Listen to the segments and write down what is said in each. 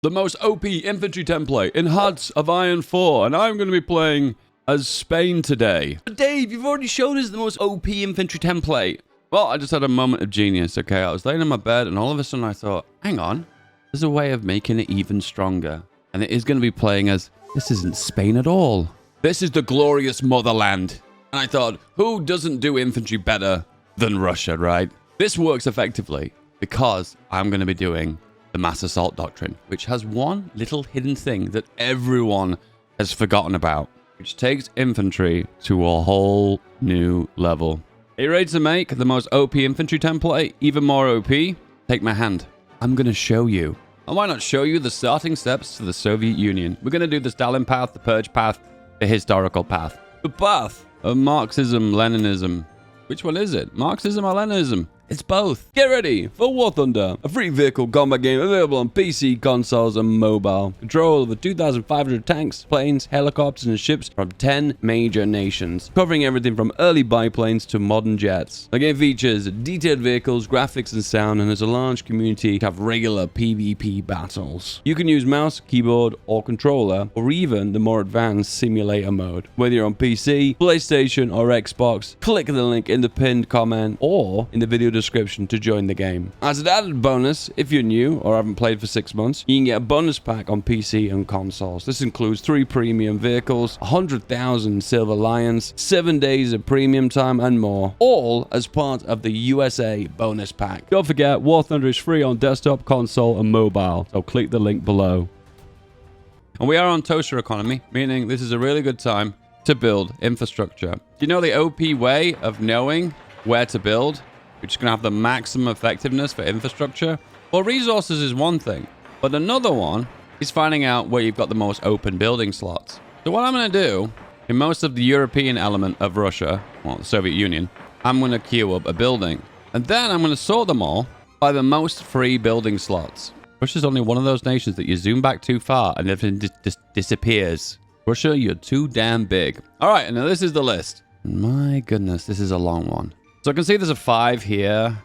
the most OP infantry template in Hearts of Iron 4, and I'm going to be playing as Spain today. But Dave, you've already showed us the most OP infantry template. Well, I just had a moment of genius, okay? I was laying in my bed, and all of a sudden I thought, hang on, there's a way of making it even stronger. And it is going to be playing as, this isn't Spain at all. This is the glorious motherland. And I thought, who doesn't do infantry better than Russia, right? This works effectively because I'm going to be doing the mass assault doctrine, which has one little hidden thing that everyone has forgotten about, which takes infantry to a whole new level. Are you ready to make the most OP infantry template even more OP? Take my hand. I'm going to show you. And why not show you the starting steps to the Soviet Union? We're going to do the Stalin path, the Purge path, the historical path. The path of Marxism, Leninism. Which one is it? Marxism or Leninism? It's both. Get ready for War Thunder, a free vehicle combat game available on PC, consoles, and mobile. Control over 2,500 tanks, planes, helicopters, and ships from 10 major nations, covering everything from early biplanes to modern jets. The game features detailed vehicles, graphics, and sound, and has a large community of regular PvP battles. You can use mouse, keyboard, or controller, or even the more advanced simulator mode. Whether you're on PC, PlayStation, or Xbox, click the link in the pinned comment or in the video description to join the game. As an added bonus, if you're new or haven't played for 6 months, you can get a bonus pack on PC and consoles. This includes 3 premium vehicles, 100,000 Silver Lions, 7 days of premium time, and more, all as part of the USA bonus pack. Don't forget, War Thunder is free on desktop, console, and mobile, so click the link below. And we are on toaster economy, meaning this is a really good time to build infrastructure. Do you know the OP way of knowing where to build, which is going to have the maximum effectiveness for infrastructure? Well, resources is one thing, but another one is finding out where you've got the most open building slots. So what I'm going to do, in most of the European element of Russia, well, the Soviet Union, I'm going to queue up a building. And then I'm going to sort them all by the most free building slots. Russia's only one of those nations that you zoom back too far and everything just disappears. Russia, you're too damn big. All right, and now this is the list. My goodness, this is a long one. So I can see there's a 5 here,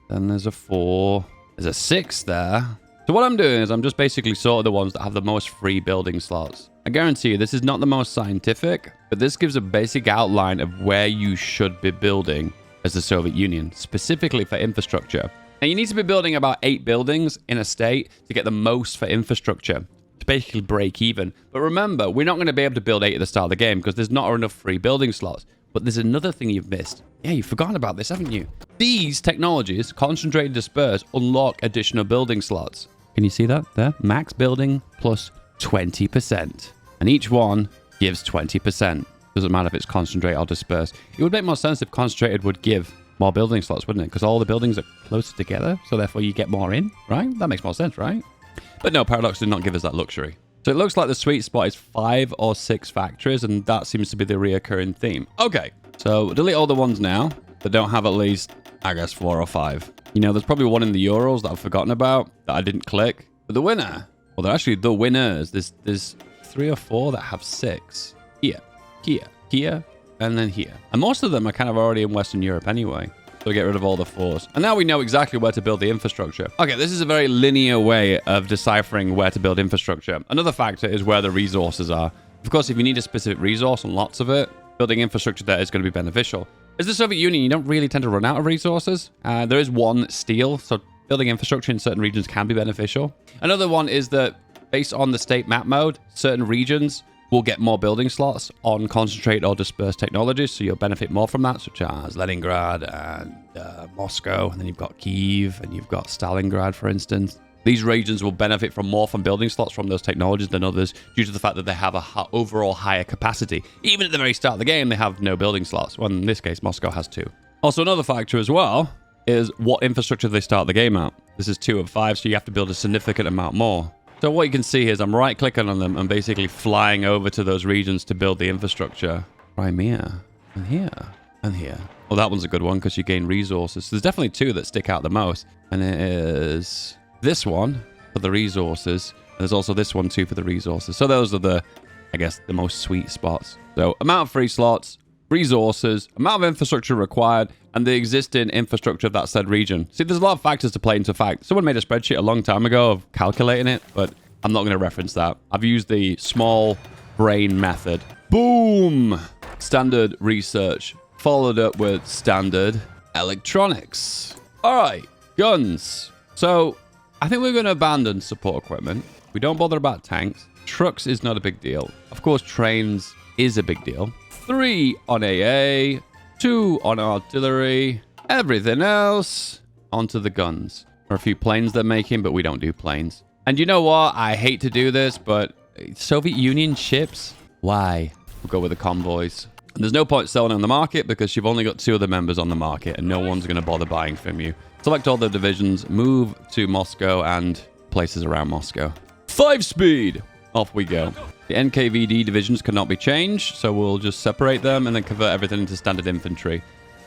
then there's a 4, there's a 6 there. So what I'm doing is I'm just basically sorting the ones that have the most free building slots. I guarantee you this is not the most scientific, but this gives a basic outline of where you should be building as the Soviet Union, specifically for infrastructure. Now you need to be building about 8 buildings in a state to get the most for infrastructure, to basically break even. But remember, we're not going to be able to build 8 at the start of the game because there's not enough free building slots. But there's another thing you've missed. Yeah, you've forgotten about this, haven't you? These technologies, concentrate and disperse, unlock additional building slots. Can you see that there? Max building plus 20%. And each one gives 20%. Doesn't matter if it's concentrate or disperse. It would make more sense if concentrated would give more building slots, wouldn't it? Because all the buildings are closer together, so therefore you get more in, right? That makes more sense, right? But no, Paradox did not give us that luxury. So it looks like the sweet spot is 5 or 6 factories, and that seems to be the reoccurring theme. Okay, so delete all the ones now that don't have at least, I guess, 4 or 5. You know, there's probably one in the Urals that I've forgotten about that I didn't click. But the winner, well, they're actually the winners. There's 3 or 4 that have 6. Here, and then here. And most of them are kind of already in Western Europe anyway. So we get rid of all the 4s. And now we know exactly where to build the infrastructure. Okay, this is a very linear way of deciphering where to build infrastructure. Another factor is where the resources are. Of course, if you need a specific resource and lots of it, building infrastructure there is going to be beneficial. As the Soviet Union, you don't really tend to run out of resources. There is one steel, so building infrastructure in certain regions can be beneficial. Another one is that based on the state map mode, certain regions will get more building slots on concentrate or dispersed technologies, so you'll benefit more from that, such as Leningrad and Moscow, and then you've got Kyiv, and you've got Stalingrad, for instance. These regions will benefit more from building slots from those technologies than others, due to the fact that they have a overall higher capacity. Even at the very start of the game, they have no building slots. Well, in this case, Moscow has 2. Also, another factor as well is what infrastructure they start the game at. This is 2 of 5, so you have to build a significant amount more. So what you can see is I'm right-clicking on them and basically flying over to those regions to build the infrastructure. Crimea, and here, and here. Well, that one's a good one because you gain resources. So there's definitely 2 that stick out the most. And it is this one for the resources. And there's also this one too for the resources. So those are the, I guess, the most sweet spots. So amount of free slots, resources, amount of infrastructure required, and the existing infrastructure of that said region. See, there's a lot of factors to play into fact. Someone made a spreadsheet a long time ago of calculating it, but I'm not going to reference that. I've used the small brain method. Boom! Standard research. Followed up with standard electronics. All right, guns. So I think we're going to abandon support equipment. We don't bother about tanks. Trucks is not a big deal. Of course, trains is a big deal. 3 on AA, 2 on artillery, everything else onto the guns. There are a few planes they're making, but we don't do planes. And you know what? I hate to do this, but Soviet Union ships? Why? We'll go with the convoys. And there's no point selling on the market because you've only got 2 of the members on the market and no one's going to bother buying from you. Select all the divisions, move to Moscow and places around Moscow. 5-speed! Off we go. The NKVD divisions cannot be changed, so we'll just separate them and then convert everything into standard infantry.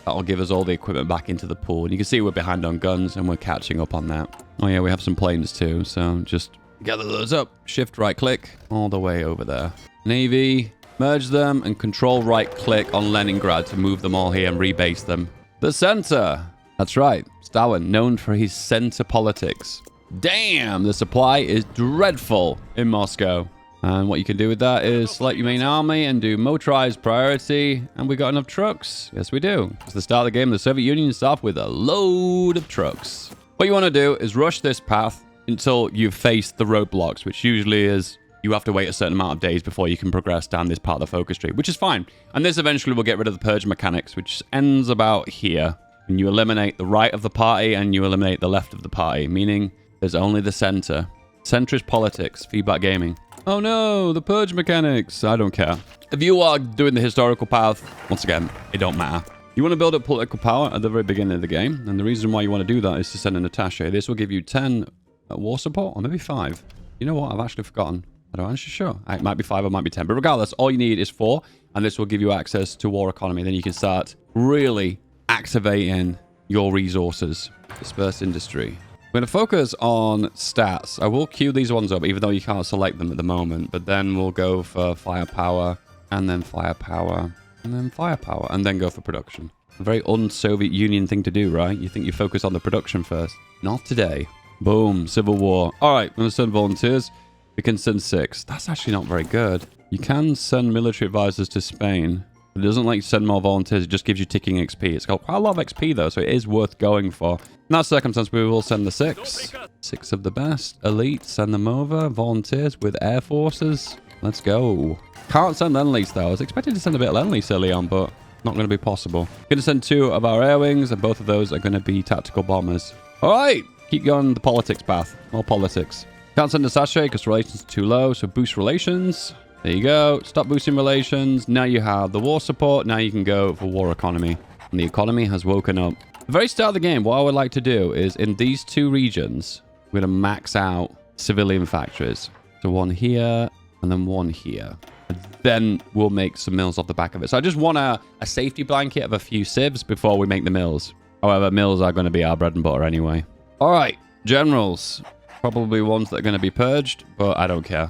That'll give us all the equipment back into the pool. And you can see we're behind on guns and we're catching up on that. Oh yeah, we have some planes too, so just gather those up. Shift right click all the way over there. Navy, merge them and control right click on Leningrad to move them all here and rebase them. The center. That's right. Stalin, known for his center politics. Damn, the supply is dreadful in Moscow. And what you can do with that is select your main army and do motorized priority. And we got enough trucks. Yes, we do. It's the start of the game. The Soviet Union starts off with a load of trucks. What you want to do is rush this path until you've faced the roadblocks, which usually is you have to wait a certain amount of days before you can progress down this part of the focus tree, which is fine. And this eventually will get rid of the purge mechanics, which ends about here. And you eliminate the right of the party and you eliminate the left of the party, meaning there's only the center. Center is politics, feedback gaming. Oh no, the purge mechanics. I don't care. If you are doing the historical path, once again, it don't matter. You want to build up political power at the very beginning of the game. And the reason why you want to do that is to send a Natasha. This will give you 10 war support, or maybe 5. You know what? I've actually forgotten. I don't actually sure. It might be 5 or it might be 10. But regardless, all you need is 4. And this will give you access to war economy. Then you can start really activating your resources. Dispersed industry. We're going to focus on stats. I will queue these ones up, even though you can't select them at the moment. But then we'll go for firepower, and then firepower, and then firepower, and then go for production. A very un-Soviet Union thing to do, right? You think you focus on the production first. Not today. Boom, civil war. All right, we're going to send volunteers. We can send 6. That's actually not very good. You can send military advisors to Spain. It doesn't like send more volunteers. It just gives you ticking XP. It's got quite a lot of XP, though, so it is worth going for. In that circumstance, we will send the 6. 6 of the best. Elite, send them over. Volunteers with air forces. Let's go. Can't send Lend-Lease, though. I was expecting to send a bit of Lend-Lease early on, but not going to be possible. Going to send 2 of our air wings, and both of those are going to be tactical bombers. All right. Keep going the politics path. More politics. Can't send Natasha because relations are too low, so boost relations. There you go. Stop boosting relations. Now you have the war support. Now you can go for war economy. And the economy has woken up. At the very start of the game, what I would like to do is in these 2 regions, we're going to max out civilian factories. So 1 here and then 1 here. And then we'll make some mills off the back of it. So I just want a safety blanket of a few civs before we make the mills. However, mills are going to be our bread and butter anyway. All right. Generals. Probably ones that are going to be purged, but I don't care.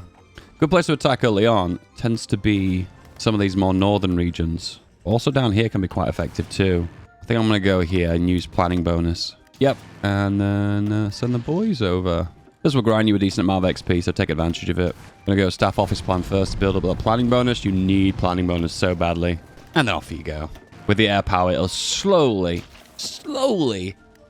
Good place to attack early on tends to be some of these more northern regions. Also down here can be quite effective too. I think I'm going to go here and use planning bonus. Yep. And then send the boys over. This will grind you a decent amount of XP, so take advantage of it. I'm going to go staff office plan first to build up a planning bonus. You need planning bonus so badly. And then off you go. With the air power, it'll slowly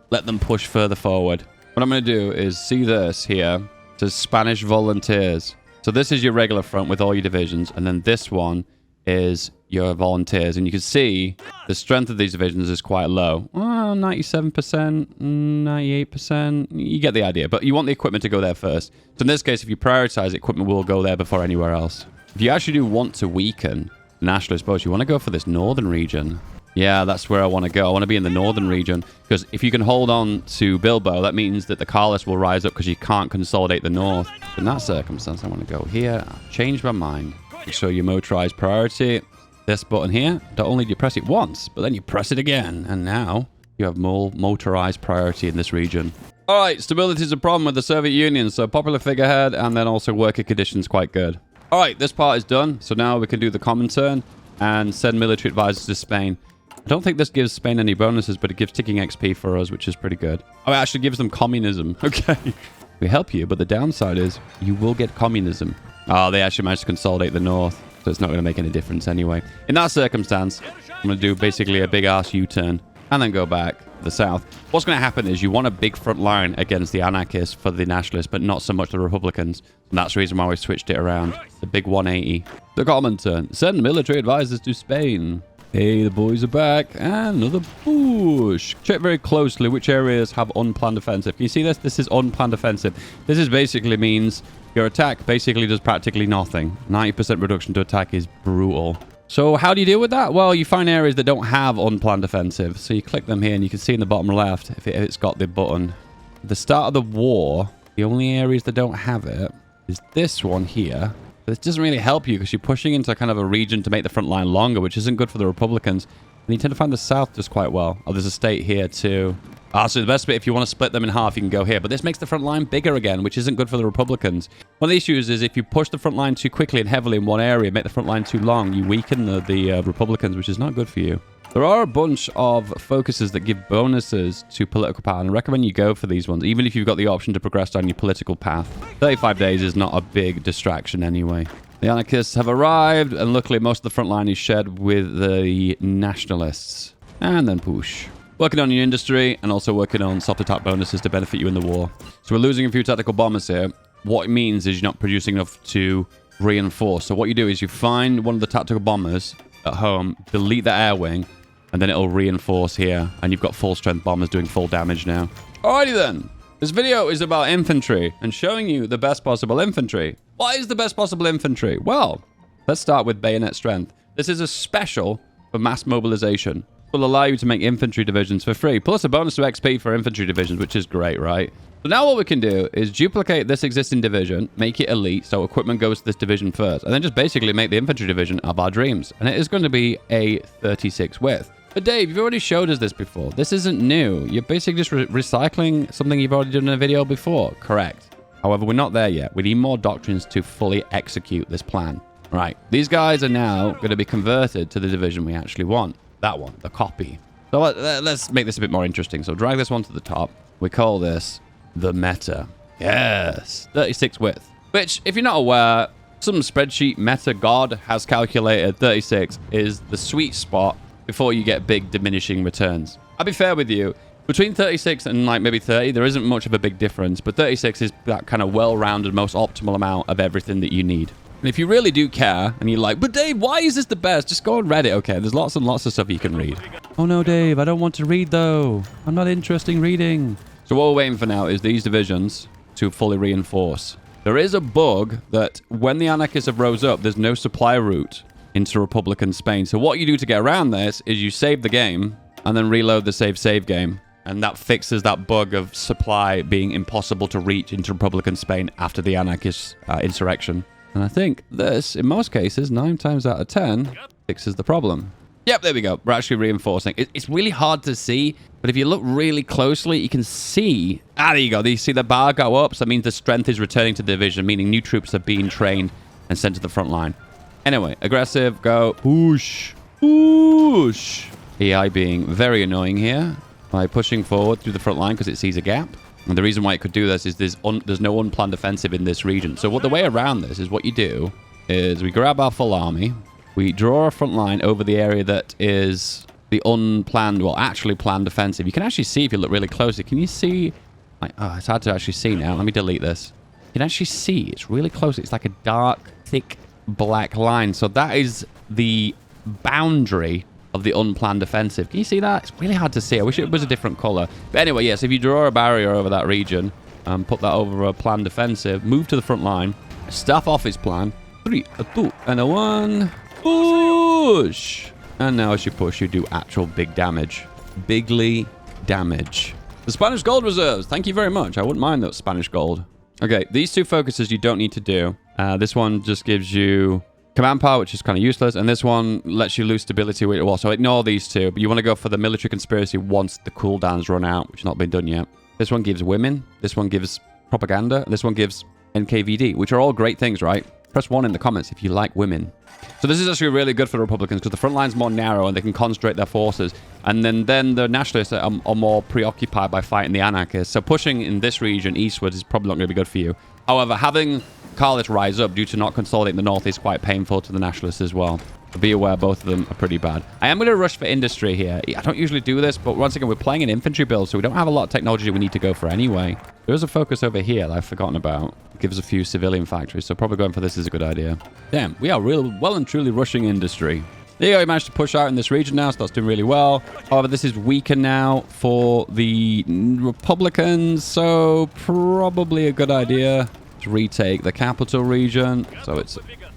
let them push further forward. What I'm going to do is see this here. It says Spanish volunteers. So this is your regular front with all your divisions, and then this one is your volunteers. And you can see the strength of these divisions is quite low. 97%, 98%. You get the idea. But you want the equipment to go there first. So in this case, if you prioritize, equipment will go there before anywhere else. If you actually do want to weaken the nationalist post, you want to go for this northern region. Yeah, that's where I want to go. I want to be in the northern region. Because if you can hold on to Bilbo, that means that the Carlists will rise up because you can't consolidate the north. In that circumstance, I want to go here. I've changed my mind. So you motorize priority. This button here. Not only do you press it once, but then you press it again. And now you have more motorized priority in this region. All right, stability is a problem with the Soviet Union. So popular figurehead and then also worker conditions quite good. All right, this part is done. So now we can do the common turn and send military advisors to Spain. I don't think this gives Spain any bonuses, but it gives ticking XP for us, which is pretty good. Oh, it actually gives them communism. Okay. We help you, but the downside is you will get communism. Oh, they actually managed to consolidate the north, so it's not going to make any difference anyway. In that circumstance, I'm going to do basically a big-ass U-turn and then go back to the south. What's going to happen is you want a big front line against the anarchists for the nationalists, but not so much the Republicans. And that's the reason why we switched it around. The big 180. The common turn. Send military advisors to Spain. Hey, the boys are back. And another push. Check very closely which areas have unplanned offensive. Can you see this? This is unplanned offensive. This is basically means your attack basically does practically nothing. 90% reduction to attack is brutal. So how do you deal with that? Well, you find areas that don't have unplanned offensive. So you click them here and you can see in the bottom left if it's got the button. At the start of the war, the only areas that don't have it is this one here. But it doesn't really help you because you're pushing into kind of a region to make the front line longer, which isn't good for the Republicans. And you tend to find the south just quite well. Oh, there's a state here too. So the best bit, if you want to split them in half, you can go here. But this makes the front line bigger again, which isn't good for the Republicans. One of the issues is if you push the front line too quickly and heavily in one area, make the front line too long, you weaken the Republicans, which is not good for you. There are a bunch of focuses that give bonuses to political power, and I recommend you go for these ones, even if you've got the option to progress down your political path. 35 days is not a big distraction anyway. The anarchists have arrived, and luckily most of the front line is shared with the nationalists. And then push. Working on your industry, and also working on soft attack bonuses to benefit you in the war. So we're losing a few tactical bombers here. What it means is you're not producing enough to reinforce. So what you do is you find one of the tactical bombers at home, delete the air wing, and then it'll reinforce here. And you've got full strength bombers doing full damage now. Alrighty then. This video is about infantry and showing you the best possible infantry. What is the best possible infantry? Well, let's start with bayonet strength. This is a special for mass mobilization. It will allow you to make infantry divisions for free, plus a bonus to XP for infantry divisions, which is great, right? So now what we can do is duplicate this existing division, make it elite, so equipment goes to this division first, and then just basically make the infantry division of our dreams. And it is going to be a 36 width. But Dave, you've already showed us this before. This isn't new. You're basically just recycling something you've already done in a video before. Correct. However, we're not there yet. We need more doctrines to fully execute this plan. Right. These guys are now going to be converted to the division we actually want. That one, the copy. So let's make this a bit more interesting. So drag this one to the top. We call this the meta. Yes. 36 width. Which, if you're not aware, some spreadsheet meta god has calculated 36 is the sweet spot before you get big diminishing returns. I'll be fair with you. Between 36 and like maybe 30, there isn't much of a big difference. But 36 is that kind of well-rounded, most optimal amount of everything that you need. And if you really do care, and you're like, but Dave, why is this the best? Just go on Reddit, okay? There's lots and lots of stuff you can read. Oh no, Dave, I don't want to read though. I'm not interested in reading. So what we're waiting for now is these divisions to fully reinforce. There is a bug that when the anarchists have rose up, there's no supply route into Republican Spain. So what you do to get around this is you save the game and then reload the save game. And that fixes that bug of supply being impossible to reach into Republican Spain after the anarchist insurrection. And I think this, in most cases, 9 times out of 10, fixes the problem. Yep, there we go. We're actually reinforcing. It's really hard to see, but if you look really closely, you can see... there you go. You see the bar go up, so that means the strength is returning to the division, meaning new troops are being trained and sent to the front line. Anyway, aggressive, go, push, push. AI being very annoying here by pushing forward through the front line because it sees a gap. And the reason why it could do this is there's no unplanned offensive in this region. So the way around this is what you do is we grab our full army, we draw a front line over the area that is the unplanned, well, actually planned offensive. You can actually see if you look really closely. Can you see? It's hard to actually see now. Let me delete this. You can actually see. It's really close. It's like a dark, thick, black line. So that is the boundary of the unplanned offensive. Can you see that? It's really hard to see. I wish it was a different color. But anyway, yes, if you draw a barrier over that region, put that over a planned offensive, move to the front line, staff off his plan. 3, a 2, and a 1. Push! And now as you push, you do actual big damage. Bigly damage. The Spanish gold reserves. Thank you very much. I wouldn't mind that Spanish gold. Okay, these two focuses you don't need to do. This one just gives you command power, which is kind of useless, and this one lets you lose stability with it well. So ignore these two, but you want to go for the military conspiracy once the cooldowns run out, which has not been done yet. This one gives women, this one gives propaganda, and this one gives NKVD, which are all great things, right? Press 1 in the comments if you like women. So this is actually really good for the Republicans because the front line's more narrow and they can concentrate their forces. And then the nationalists are more preoccupied by fighting the anarchists. So pushing in this region eastwards is probably not going to be good for you. However, having Carlists rise up due to not consolidating the north is quite painful to the nationalists as well. So be aware both of them are pretty bad. I am going to rush for industry here. I don't usually do this, but once again, we're playing an infantry build, so we don't have a lot of technology we need to go for anyway. There is a focus over here that I've forgotten about. It gives a few civilian factories, so probably going for this is a good idea. Damn, we are real well and truly rushing industry. There you go, we managed to push out in this region now, so that's doing really well. However, this is weaker now for the Republicans, so probably a good idea to retake the capital region. So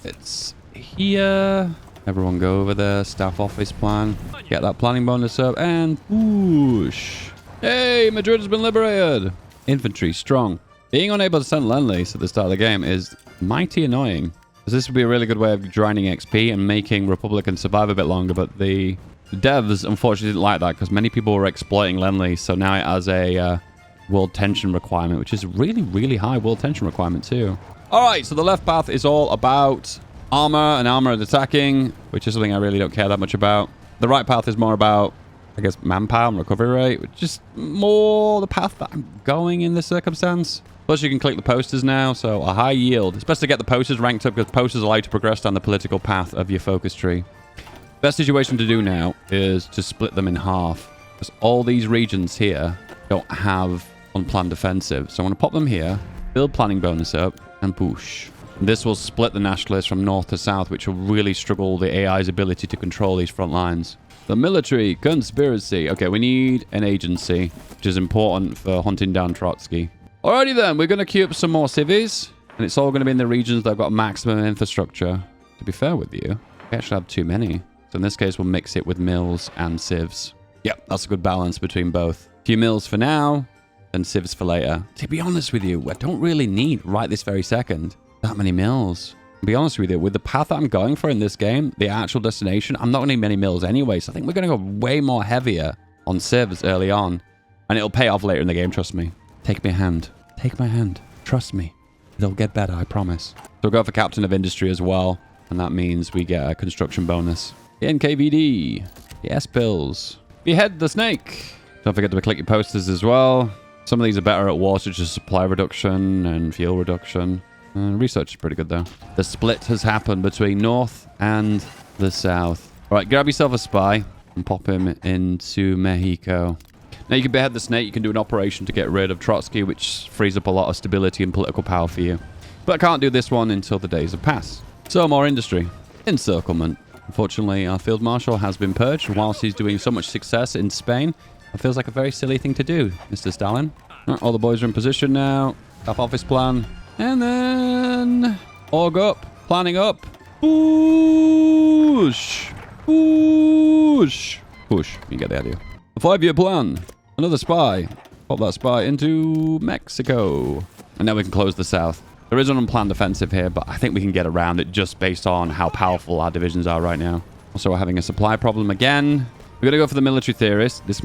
it's here. Everyone go over there, staff office plan, get that planning bonus up, and whoosh. Hey, Madrid has been liberated. Infantry, strong. Being unable to send Lend-Lease at the start of the game is mighty annoying. Because this would be a really good way of grinding XP and making Republicans survive a bit longer, but the devs unfortunately didn't like that because many people were exploiting Lend-Lease, so now it has a world tension requirement, which is really, really high world tension requirement too. Alright, so the left path is all about armor and armored attacking, which is something I really don't care that much about. The right path is more about, I guess, manpower and recovery rate, which is more the path that I'm going in this circumstance. Plus, you can click the posters now, so a high yield. It's best to get the posters ranked up because posters allow you to progress down the political path of your focus tree. Best situation to do now is to split them in half, because all these regions here don't have unplanned defensive. So I want to pop them here, build planning bonus up, and push. This will split the nationalists from north to south, which will really struggle the AI's ability to control these front lines. The military conspiracy. Okay, we need an agency, which is important for hunting down Trotsky. Alrighty then, we're going to queue up some more civies, and it's all going to be in the regions that have got maximum infrastructure. To be fair with you, we actually have too many. So in this case, we'll mix it with mills and civs. Yep, that's a good balance between both. A few mills for now, and civs for later. To be honest with you, I don't really need, right this very second, that many mills. To be honest with you, with the path that I'm going for in this game, the actual destination, I'm not going to need many mills anyway, so I think we're going to go way more heavier on civs early on, and it'll pay off later in the game, trust me. Take my hand. Take my hand. Trust me. It'll get better, I promise. So we'll go for Captain of Industry as well, and that means we get a construction bonus. The NKVD. The S-Pills. Behead the snake. Don't forget to click your posters as well. Some of these are better at war, such as supply reduction and fuel reduction. Research is pretty good, though. The split has happened between north and the south. All right, grab yourself a spy and pop him into Mexico. Now, you can behead the snake. You can do an operation to get rid of Trotsky, which frees up a lot of stability and political power for you. But I can't do this one until the days have passed. So, more industry. Encirclement. Unfortunately, our field marshal has been purged whilst he's doing so much success in Spain. It feels like a very silly thing to do, Mr. Stalin. All the boys are in position now. Staff office plan. And then org up, planning up, push, push, push. You get the idea. A 5-year plan. Another spy. Pop that spy into Mexico. And now we can close the south. There is an unplanned offensive here, but I think we can get around it just based on how powerful our divisions are right now. Also, we're having a supply problem again. We're going to go for the military theorist. This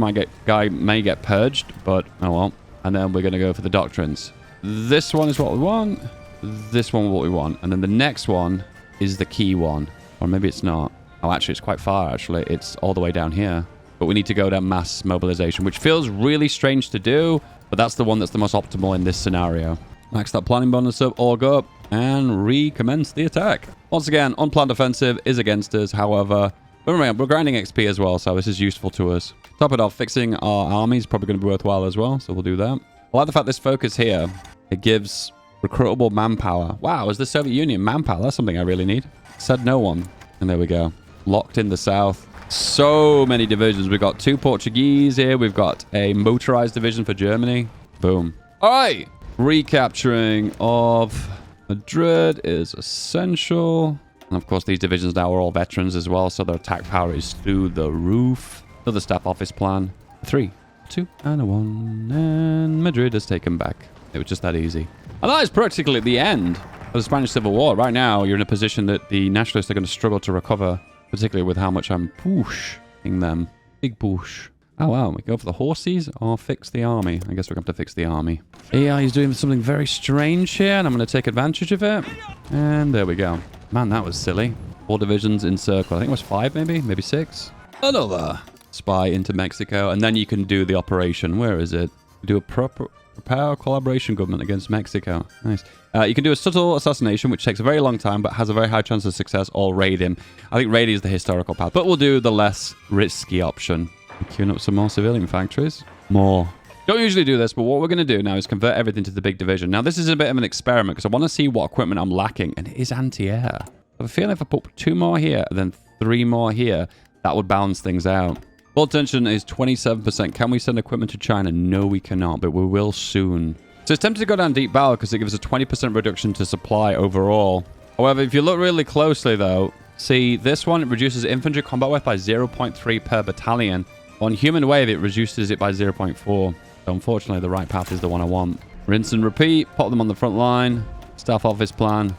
guy may get purged, but oh well. And then we're going to go for the doctrines. This one is what we want. This one what we want. And then the next one is the key one. Or maybe it's not. Oh, actually, it's quite far, actually. It's all the way down here. But we need to go down mass mobilization, which feels really strange to do. But that's the one that's the most optimal in this scenario. Max that planning bonus up, org up, and recommence the attack. Once again, unplanned offensive is against us. However, we're grinding XP as well, so this is useful to us. Top it off, fixing our army is probably going to be worthwhile as well, so we'll do that. I like the fact this focus here, it gives recruitable manpower. Wow, is the Soviet Union manpower? That's something I really need. Said no one. And there we go. Locked in the south. So many divisions. We've got 2 Portuguese here. We've got a motorized division for Germany. Boom. All right. Recapturing of Madrid is essential. And of course, these divisions now are all veterans as well, so their attack power is through the roof. Another staff office plan. 3, 2, and a 1. And Madrid is taken back. It was just that easy. And that is practically the end of the Spanish Civil War. Right now, you're in a position that the nationalists are going to struggle to recover, particularly with how much I'm pushing them. Big push. Oh, wow. We go for the horses or fix the army. I guess we're going to have to fix the army. AI is doing something very strange here, and I'm going to take advantage of it. And there we go. Man, that was silly. 4 divisions in circle. I think it was 5, maybe? Maybe 6. Another spy into Mexico. And then you can do the operation. Where is it? Do a prepare collaboration government against Mexico. Nice. You can do a subtle assassination, which takes a very long time, but has a very high chance of success, or raid him. I think raid is the historical path, but we'll do the less risky option. Queuing up some more civilian factories. More. Don't usually do this, but what we're going to do now is convert everything to the big division. Now, this is a bit of an experiment, because I want to see what equipment I'm lacking, and it is anti-air. I have a feeling if I put 2 more here, and then 3 more here, that would balance things out. World tension is 27%. Can we send equipment to China? No, we cannot, but we will soon. So it's tempted to go down deep battle because it gives a 20% reduction to supply overall. However, if you look really closely, though, see this one, it reduces infantry combat weight by 0.3 per battalion. On human wave, it reduces it by 0.4. So unfortunately, the right path is the one I want. Rinse and repeat. Pop them on the front line. Staff office plan.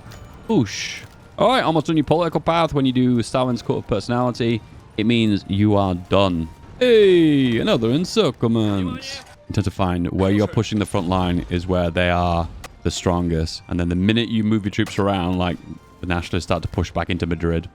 Whoosh. All right, almost on your political path. When you do Stalin's cult of personality, it means you are done. Hey, another encirclement. You tend to find where you're pushing the front line is where they are the strongest. And then the minute you move your troops around, like the nationalists start to push back into Madrid.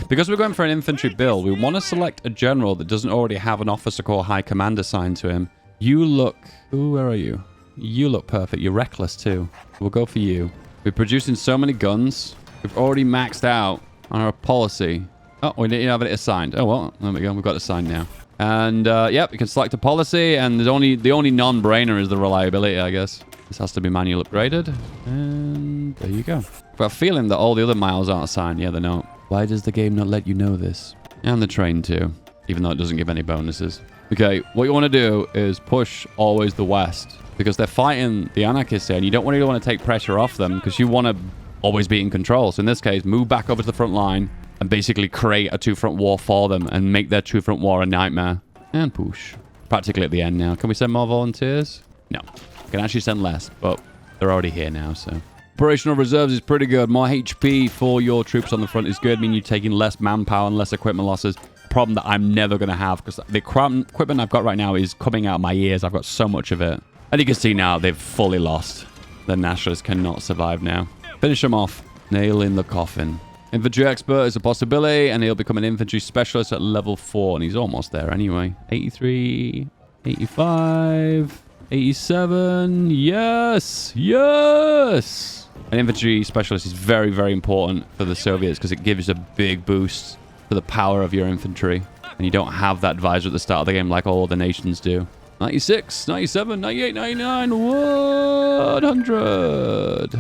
Because we're going for an infantry build, we want to select a general that doesn't already have an officer corps high command assigned to him. You look... Ooh, where are you? You look perfect. You're reckless too. We'll go for you. We're producing so many guns. We've already maxed out on our policy. Oh, we didn't have it assigned. Oh, well, there we go. We've got it assigned now. And, yep, you can select a policy, and the only non-brainer is the reliability, I guess. This has to be manually upgraded. And there you go. I've got a feeling that all the other miles aren't assigned. Yeah, they're not. Why does the game not let you know this? And the train, too. Even though it doesn't give any bonuses. Okay, what you want to do is push always the west. Because they're fighting the anarchists here, and you don't really want to take pressure off them, because you want to always be in control. So in this case, move back over to the front line, and basically create a 2-front war for them and make their 2-front war a nightmare. And push. Practically at the end now. Can we send more volunteers? No. We can actually send less, but they're already here now, so. Operational reserves is pretty good. More HP for your troops on the front is good. I mean, you're taking less manpower and less equipment losses. Problem that I'm never going to have, because the equipment I've got right now is coming out of my ears. I've got so much of it. And you can see now they've fully lost. The nationalists cannot survive now. Finish them off. Nail in the coffin. Infantry expert is a possibility, and he'll become an infantry specialist at level 4, and he's almost there anyway. 83, 85, 87. Yes! Yes! An infantry specialist is very, very important for the Soviets because it gives a big boost to the power of your infantry. And you don't have that advisor at the start of the game like all other nations do. 96, 97, 98, 99, 100.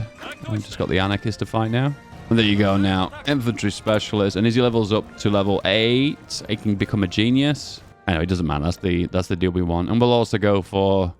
I've just got the anarchist to fight now. And there you go now. Infantry specialist. And as he levels up to level 8, he can become a genius. Anyway, it doesn't matter. That's the deal we want. And we'll also go for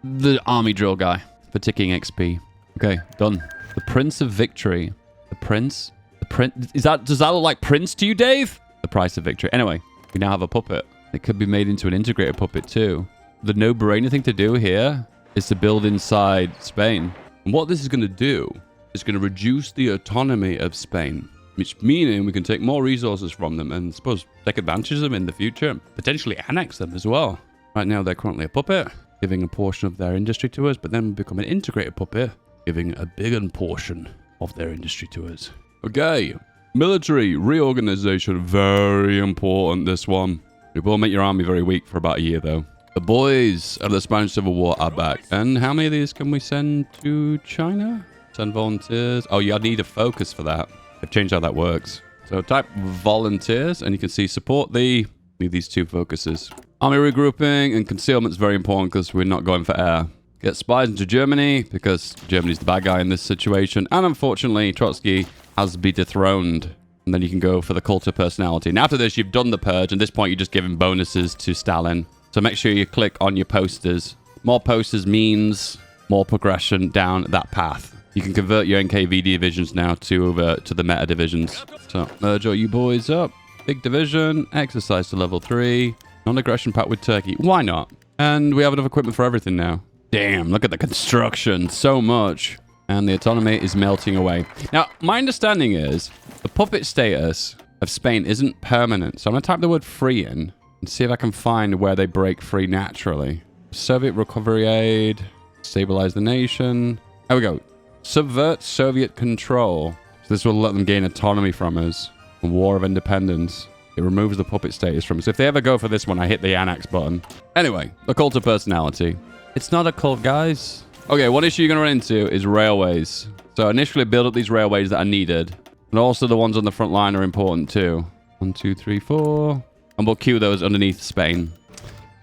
the army drill guy for ticking XP. Okay, done. The Prince of Victory. The Prince? The Prince? Does that look like Prince to you, Dave? The price of victory. Anyway, we now have a puppet. It could be made into an integrated puppet too. The no-brainer thing to do here is to build inside Spain. And what this is going to do is going to reduce the autonomy of Spain, which meaning we can take more resources from them and, I suppose, take advantage of them in the future and potentially annex them as well. Right now, they're currently a puppet, giving a portion of their industry to us, but then become an integrated puppet, giving a bigger portion of their industry to us. Okay, military reorganization, very important, this one. It will make your army very weak for about a year, though. The boys of the Spanish Civil War are back. And how many of these can we send to China? Send volunteers. Oh, you need a focus for that. I've changed how that works. So type volunteers, and you can see support these 2 focuses. Army regrouping and concealment is very important because we're not going for air. Get spies into Germany because Germany's the bad guy in this situation. And unfortunately, Trotsky has to be dethroned. And then you can go for the cult of personality. And after this, you've done the purge. And at this point, you're just giving bonuses to Stalin. So make sure you click on your posters. More posters means more progression down that path. You can convert your NKVD divisions now to the meta divisions. So merge all you boys up. Big division. Exercise to level 3. Non-aggression pact with Turkey. Why not? And we have enough equipment for everything now. Damn, look at the construction. So much. And the autonomy is melting away. Now, my understanding is the puppet status of Spain isn't permanent. So I'm going to type the word free in. Let's see if I can find where they break free naturally. Soviet recovery aid. Stabilize the nation. There we go. Subvert Soviet control. So this will let them gain autonomy from us. War of Independence. It removes the puppet status from us. If they ever go for this one, I hit the annex button. Anyway, the cult of personality. It's not a cult, guys. Okay, one issue you're going to run into is railways. So initially build up these railways that are needed. And also the ones on the front line are important too. 1, 2, 3, 4. And we'll queue those underneath Spain.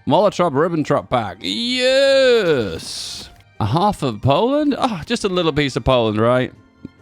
Molotov-Ribbentrop pack. Yes! A half of Poland? Oh, just a little piece of Poland, right?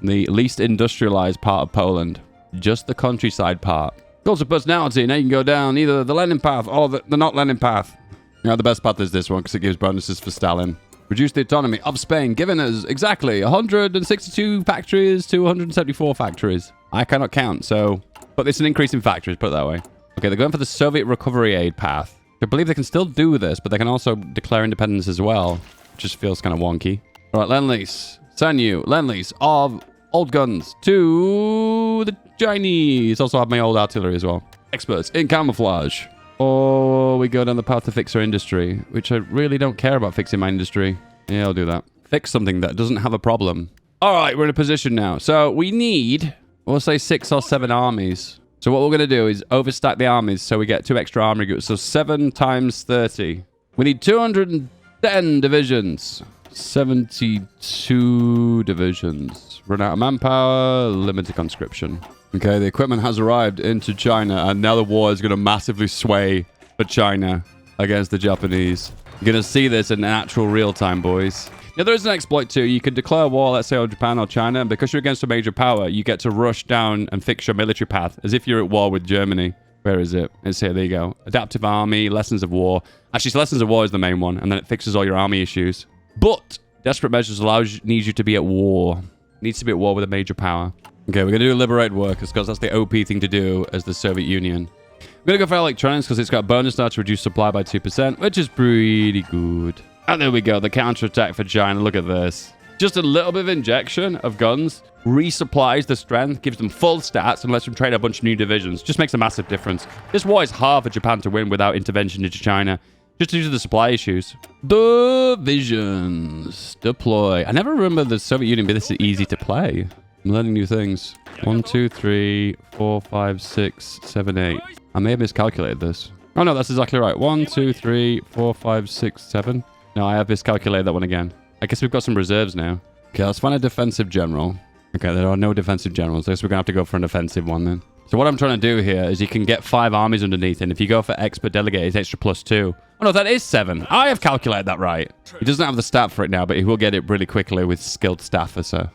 The least industrialized part of Poland. Just the countryside part. Cult of personality. Now you can go down either the Lenin path or the not Lenin path. You know, the best path is this one because it gives bonuses for Stalin. Reduce the autonomy of Spain, giving us exactly 162 factories to 174 factories. I cannot count, so... But it's an increase in factories, put it that way. Okay, they're going for the Soviet recovery aid path. I believe they can still do this, but they can also declare independence as well. Just feels kind of wonky. All right, Lend-Lease. Send you Lend-Lease of old guns to the Chinese. Also have my old artillery as well. Experts in camouflage. Or we go down the path to fix our industry, which I really don't care about fixing my industry. Yeah, I'll do that. Fix something that doesn't have a problem. All right, we're in a position now. So we need, we'll say 6 or 7 armies. So what we're going to do is overstack the armies so we get 2 extra army groups. So 7 times 30. We need 210 divisions. 72 divisions. Run out of manpower, limited conscription. Okay, the equipment has arrived into China, and now the war is going to massively sway for China against the Japanese. You're going to see this in actual real time, boys. Now, there is an exploit too. You can declare war, let's say, on Japan or China, and because you're against a major power, you get to rush down and fix your military path, as if you're at war with Germany. Where is it? It's here, there you go. Adaptive army, lessons of war. Actually, lessons of war is the main one, and then it fixes all your army issues. But desperate measures needs you to be at war. Needs to be at war with a major power. Okay, we're going to do liberate workers because that's the OP thing to do as the Soviet Union. We're going to go for electronics because it's got a bonus now to reduce supply by 2%, which is pretty good. And there we go, the counterattack for China. Look at this. Just a little bit of injection of guns resupplies the strength, gives them full stats, and lets them trade a bunch of new divisions. Just makes a massive difference. This war is hard for Japan to win without intervention into China, just due to the supply issues. Divisions. Deploy. I never remember the Soviet Union being this easy to play. I'm learning new things. 1, 2, 3, 4, 5, 6, 7, 8. I may have miscalculated this. Oh, no, that's exactly right. 1, 2, 3, 4, 5, 6, 7. No, I have miscalculated that one again. I guess we've got some reserves now. Okay, let's find a defensive general. Okay, there are no defensive generals. I guess we're going to have to go for an offensive one then. So what I'm trying to do here is you can get 5 armies underneath, and if you go for expert delegate, it's extra +2. Oh, no, that is 7. I have calculated that right. He doesn't have the stat for it now, but he will get it really quickly with skilled staffer.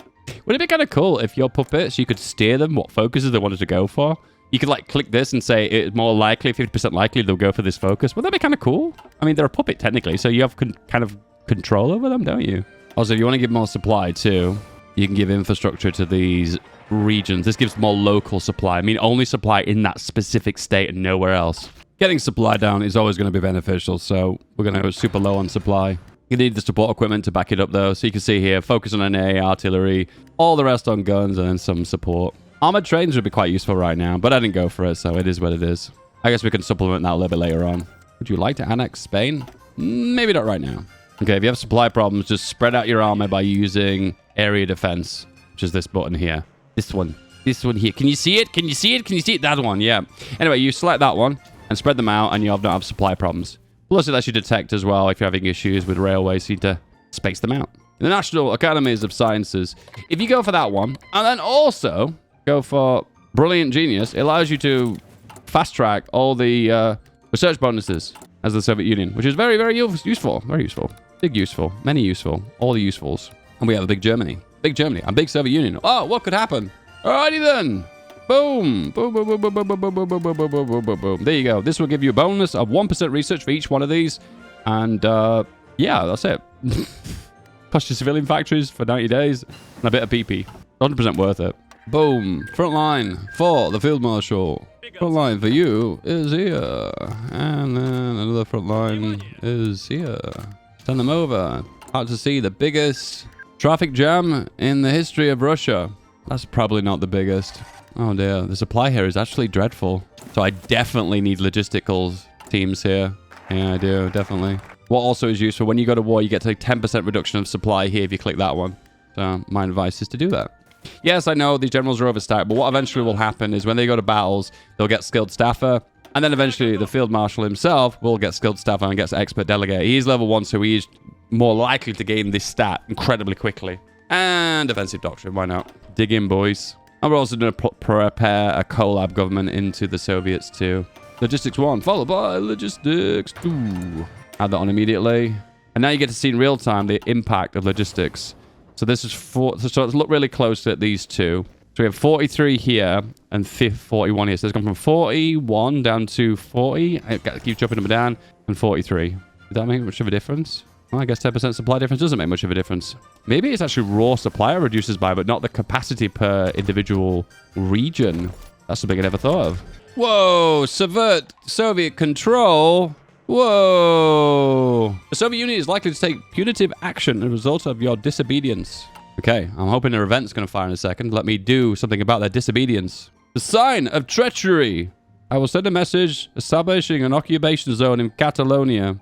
Would it be kind of cool if your puppets, you could steer them what focuses they wanted to go for? You could like click this and say it's more likely, 50% likely they'll go for this focus. Would that be kind of cool? I mean, they're a puppet technically, so you have kind of control over them, don't you? Also, if you want to give more supply too, you can give infrastructure to these regions. This gives more local supply. I mean, only supply in that specific state and nowhere else. Getting supply down is always going to be beneficial, so we're going to go super low on supply. You need the support equipment to back it up though. So you can see here, focus on AA, artillery, all the rest on guns, and then some support. Armored trains would be quite useful right now, but I didn't go for it, so it is what it is. I guess we can supplement that a little bit later on. Would you like to annex Spain? Maybe not right now. Okay, if you have supply problems, just spread out your army by using area defense, which is this button here. This one here. Can you see it? Can you see it? Can you see it? That one, yeah. Anyway, you select that one and spread them out, and you don't have supply problems. Plus, it lets you detect as well if you're having issues with railways. You need to space them out. In the National Academies of Sciences, if you go for that one, and then also go for Brilliant Genius, it allows you to fast-track all the research bonuses as the Soviet Union, which is very, very useful. Very useful. Big useful. Many useful. All the usefuls. And we have a big Germany. Big Germany. And big Soviet Union. Oh, what could happen? Alrighty then. Boom. Boom, boom, boom, boom, boom, boom, boom, boom, boom, boom, boom, boom, boom, boom. There you go. This will give you a bonus of 1% research for each one of these. And, yeah, that's it. Cost you civilian factories for 90 days and a bit of PP. 100% worth it. Boom. Front line for the Field Marshal. Front line for you is here. And then another front line is here. Send them over. Out to see the biggest traffic jam in the history of Russia. That's probably not the biggest. Oh dear, the supply here is actually dreadful. So I definitely need logisticals teams here. Yeah, I do, definitely. What also is useful, when you go to war, you get to take 10% reduction of supply here if you click that one. So my advice is to do that. Yes, I know these generals are overstacked, but what eventually will happen is when they go to battles, they'll get skilled staffer, and then eventually the field marshal himself will get skilled staffer and gets expert delegate. He's level 1, so he's more likely to gain this stat incredibly quickly. And defensive doctrine, why not? Dig in, boys. And we're also going to prepare a collab government into the Soviets too. Logistics 1, followed by logistics 2. Add that on immediately. And now you get to see in real time the impact of logistics. So this is so let's look really close at these two. So we have 43 here and 41 here. So it's gone from 41 down to 40. I keep jumping them down. And 43. Does that make much of a difference? Well, I guess 10% supply difference doesn't make much of a difference. Maybe it's actually raw supply it reduces by, but not the capacity per individual region. That's something I never thought of. Whoa! Subvert Soviet control. Whoa! The Soviet Union is likely to take punitive action as a result of your disobedience. Okay, I'm hoping their event's going to fire in a second. Let me do something about their disobedience. The sign of treachery. I will send a message establishing an occupation zone in Catalonia.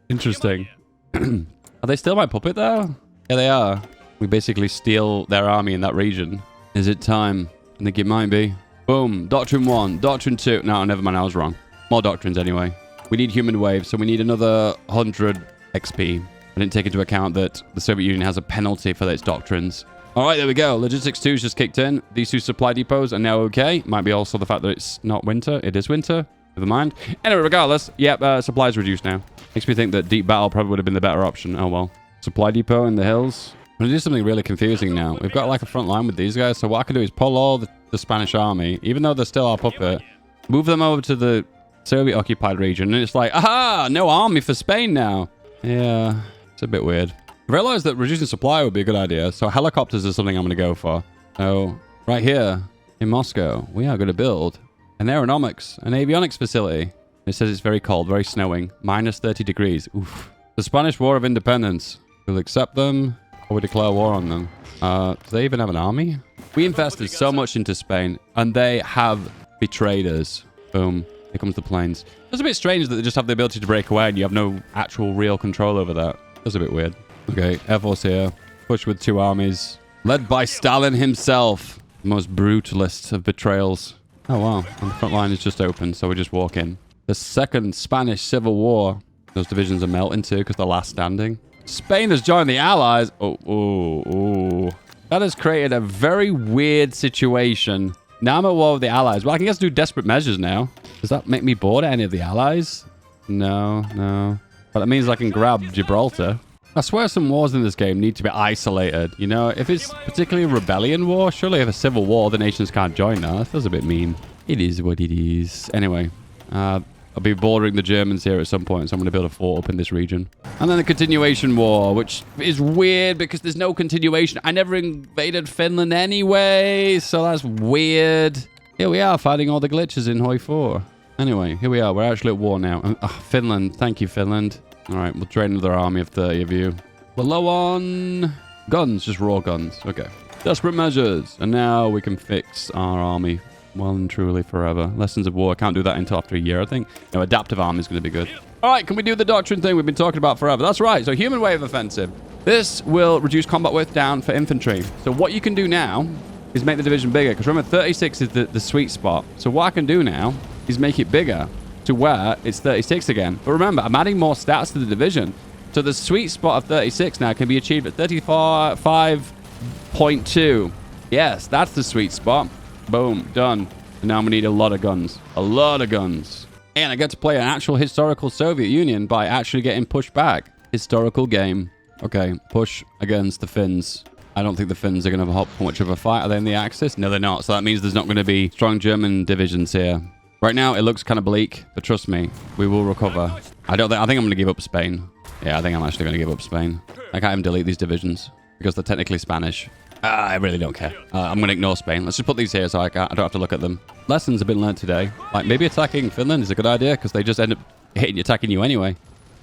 Interesting. Are they still my puppet though? Yeah, they are. We basically steal their army in that region. Is it time? I think it might be. Boom. Doctrine 1. Doctrine 2. No, never mind. I was wrong. More doctrines anyway. We need human waves, so we need another 100 XP. I didn't take into account that the Soviet Union has a penalty for its doctrines. All right, there we go. Logistics 2's just kicked in. These two supply depots are now okay. Might be also the fact that it's not winter. It is winter. Never mind. Anyway, regardless, yep, supply's reduced now. Makes me think that deep battle probably would have been the better option. Oh, well. Supply depot in the hills. I'm going to do something really confusing now. We've got like a front line with these guys, so what I can do is pull all the Spanish army, even though they're still our puppet, move them over to the Soviet-occupied region, and it's like, aha, no army for Spain now. Yeah, it's a bit weird. I realized that reducing supply would be a good idea, so helicopters is something I'm going to go for. So, right here in Moscow, we are going to build an aeronautics, an avionics facility. It says it's very cold, very snowing, minus 30 degrees. Oof. The Spanish War of Independence. We'll accept them, or we declare war on them. Do they even have an army? We invested so much into Spain, and they have betrayed us. Boom. Here comes the planes. It's a bit strange that they just have the ability to break away, and you have no actual real control over that. That's a bit weird. Okay, Air Force here. Push with 2 armies. Led by Stalin himself. The most brutalist of betrayals. Oh, wow. And the front line is just open, so we just walk in. The Second Spanish Civil War. Those divisions are melting too, because they're last standing. Spain has joined the Allies. Oh. That has created a very weird situation. Now I'm at war with the Allies. Well, I can just do desperate measures now. Does that make me bored at any of the Allies? No. But that means I can grab Gibraltar. I swear some wars in this game need to be isolated. You know, if it's particularly a rebellion war, surely if a civil war, the nations can't join that. That feels a bit mean. It is what it is. Anyway, I'll be bordering the Germans here at some point, so I'm going to build a fort up in this region. And then the continuation war, which is weird because there's no continuation. I never invaded Finland anyway, so that's weird. Here we are fighting all the glitches in Hoi 4. Anyway, here we are. We're actually at war now. Finland. Thank you, Finland. All right, we'll train another army of 30 of you. We're low on guns, just raw guns. Okay. Desperate measures. And now we can fix our army well and truly forever. Lessons of war. I can't do that until after a year, I think. No, adaptive army is going to be good. All right, can we do the doctrine thing we've been talking about forever? That's right. So human wave offensive. This will reduce combat width down for infantry. So what you can do now is make the division bigger. Because remember, 36 is the sweet spot. So what I can do now is make it bigger to where it's 36 again. But remember, I'm adding more stats to the division. So the sweet spot of 36 now can be achieved at 35.2. Yes, that's the sweet spot. Boom, done. And now we need a lot of guns. A lot of guns. And I get to play an actual historical Soviet Union by actually getting pushed back. Historical game. Okay, push against the Finns. I don't think the Finns are going to have much of a fight. Are they in the Axis? No, they're not. So that means there's not going to be strong German divisions here. Right now, it looks kind of bleak, but trust me, we will recover. I think I'm going to give up Spain. Yeah, I think I'm actually going to give up Spain. I can't even delete these divisions because they're technically Spanish. I really don't care. I'm going to ignore Spain. Let's just put these here so I don't have to look at them. Lessons have been learned today. Like, maybe attacking Finland is a good idea because they just end up attacking you anyway.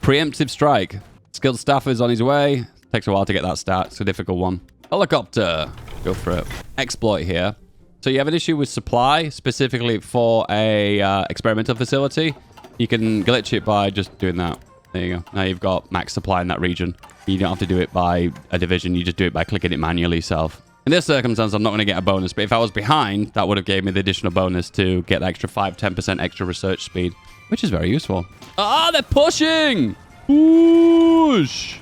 Preemptive strike. Skilled staff is on his way. Takes a while to get that stat. It's a difficult one. Helicopter. Go for it. Exploit here. So you have an issue with supply, specifically for a experimental facility. You can glitch it by just doing that. There you go. Now you've got max supply in that region. You don't have to do it by a division. You just do it by clicking it manually yourself. In this circumstance, I'm not going to get a bonus, but if I was behind, that would have gave me the additional bonus to get the extra 5-10% extra research speed, which is very useful. Ah, they're pushing! Push!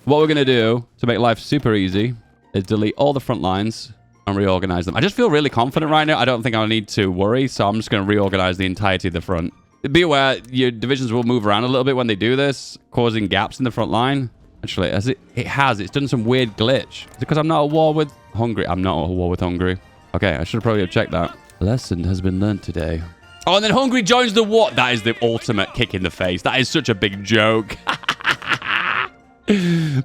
What we're going to do to make life super easy is delete all the front lines and reorganize them. I just feel really confident right now. I don't think I'll need to worry, so I'm just going to reorganize the entirety of the front. Be aware, your divisions will move around a little bit when they do this, causing gaps in the front line. Actually, it's done some weird glitch. Is it because I'm not at war with Hungary? I'm not at war with Hungary. Okay, I should probably have checked that. Lesson has been learned today. Oh, and then Hungary joins the war. That is the ultimate kick in the face. That is such a big joke.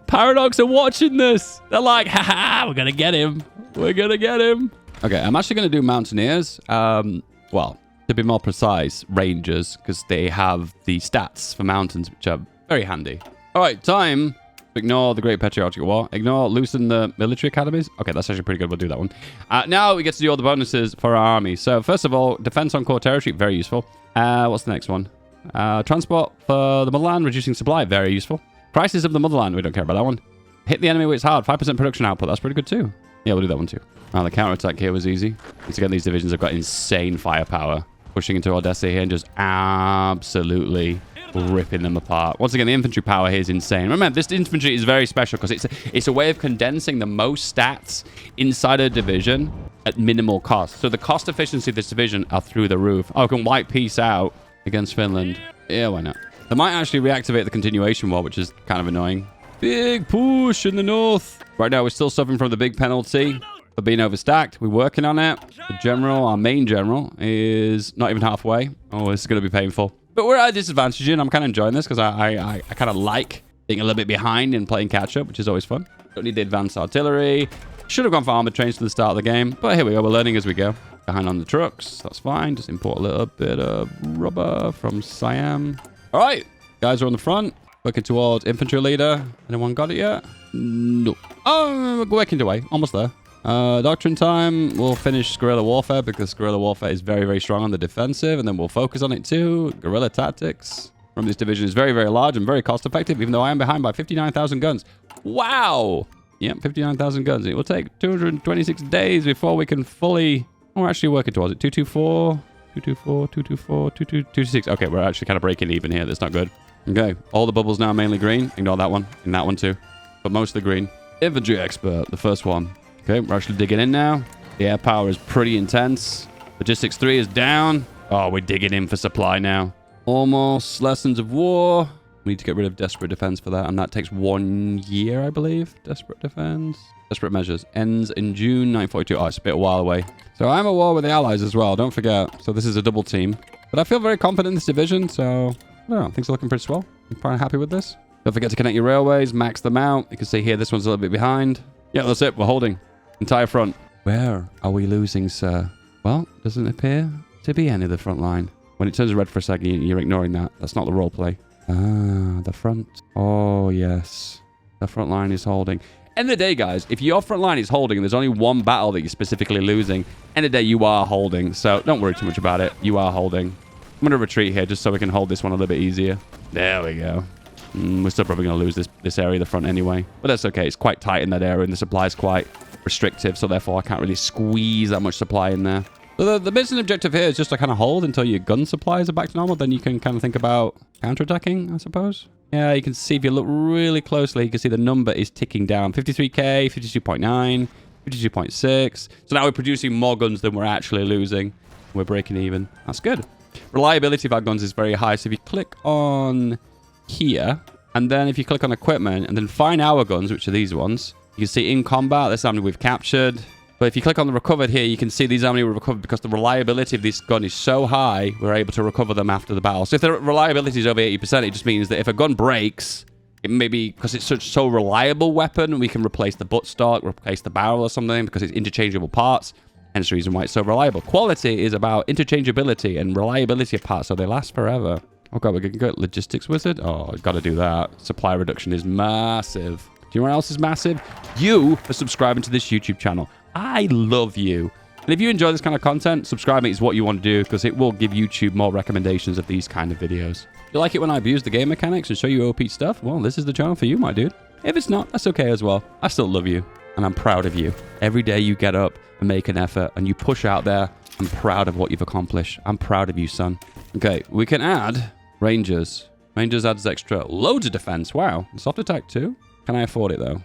Paradox are watching this. They're like, haha, we're going to get him. We're going to get him. Okay, I'm actually going to do Mountaineers. Well, to be more precise, Rangers, because they have the stats for mountains, which are very handy. All right, time to ignore the Great Patriotic War. Loosen the military academies. Okay, that's actually pretty good. We'll do that one. Now we get to do all the bonuses for our army. So first of all, defense on core territory, very useful. What's the next one? Transport for the motherland, reducing supply, very useful. Prices of the motherland, we don't care about that one. Hit the enemy where it's hard, 5% production output, that's pretty good too. Yeah, we'll do that one too. Now the counterattack here was easy. Once again, these divisions have got insane firepower. Pushing into Odessa here and just absolutely ripping them apart. Once again, the infantry power here is insane. Remember, this infantry is very special because it's a way of condensing the most stats inside a division at minimal cost. So the cost efficiency of this division are through the roof. Oh, I can wipe peace out against Finland. Yeah, why not? They might actually reactivate the continuation war, which is kind of annoying. Big push in the north. Right now, we're still suffering from the big penalty for being overstacked. We're working on it. The general, our main general, is not even halfway. Oh, this is going to be painful. But we're at a disadvantage, and I'm kind of enjoying this because I kind of like being a little bit behind and playing catch-up, which is always fun. Don't need the advanced artillery. Should have gone for armored trains to the start of the game, but here we go. We're learning as we go. Behind on the trucks. That's fine. Just import a little bit of rubber from Siam. All right, guys are on the front. Working towards infantry leader. Anyone got it yet? No. Oh, we're working away. Almost there. Doctrine time. We'll finish guerrilla warfare because guerrilla warfare is very, very strong on the defensive, and then we'll focus on it too. Guerrilla tactics. Remember, this division is very, very large and very cost effective, even though I am behind by 59,000 guns. Wow. Yeah, 59,000 guns. It will take 226 days before we can fully... Oh, we're actually working towards it. 224... 224, 224, 226. Okay, we're actually kind of breaking even here. That's not good. Okay, all the bubbles now mainly green. Ignore that one. And that one too. But most of the green. Infantry expert, the first one. Okay, we're actually digging in now. The air power is pretty intense. Logistics 3 is down. Oh, we're digging in for supply now. Almost lessons of war. We need to get rid of desperate defense for that. And that takes 1 year, I believe. Desperate defense. Desperate measures. Ends in June 942. Oh, it's a bit a while away. So I'm at war with the Allies as well. Don't forget. So this is a double team. But I feel very confident in this division. So, well, things are looking pretty swell. I'm pretty happy with this. Don't forget to connect your railways. Max them out. You can see here, this one's a little bit behind. Yeah, that's it. We're holding. Entire front. Where are we losing, sir? Well, doesn't appear to be any of the front line. When it turns red for a second, you're ignoring that. That's not the role play. Ah, the front. Oh, yes. The front line is holding. End of the day, guys, if your front line is holding and there's only one battle that you're specifically losing, end of the day, you are holding. So don't worry too much about it. You are holding. I'm going to retreat here just so we can hold this one a little bit easier. There we go. We're still probably going to lose this area of the front anyway. But that's okay. It's quite tight in that area and the supply is quite restrictive. So therefore, I can't really squeeze that much supply in there. So the business objective here is just to kind of hold until your gun supplies are back to normal. Then you can kind of think about counterattacking, I suppose. Yeah, you can see if you look really closely, you can see the number is ticking down. 53k, 52.9, 52.6. So now we're producing more guns than we're actually losing. We're breaking even. That's good. Reliability of our guns is very high. So if you click on here, and then if you click on equipment, and then find our guns, which are these ones, you can see in combat, that's how many we've captured. But if you click on the recovered here, you can see these how many were recovered because the reliability of this gun is so high, we're able to recover them after the battle. So if the reliability is over 80%, it just means that if a gun breaks, it may be because it's such so reliable weapon, we can replace the buttstock, replace the barrel or something because it's interchangeable parts. Hence the reason why it's so reliable. Quality is about interchangeability and reliability of parts, so they last forever. Oh god, we're going to go logistics wizard. Oh, I've got to do that. Supply reduction is massive. Do you know what else is massive? You for subscribing to this YouTube channel. I love you. And if you enjoy this kind of content, subscribing is what you want to do because it will give YouTube more recommendations of these kind of videos. If you like it when I abuse the game mechanics and show you OP stuff, well, this is the channel for you, my dude. If it's not, that's okay as well. I still love you, and I'm proud of you. Every day you get up and make an effort, and you push out there, I'm proud of what you've accomplished. I'm proud of you, son. Okay, we can add Rangers. Rangers adds extra loads of defense. Wow. Soft attack too? Can I afford it, though?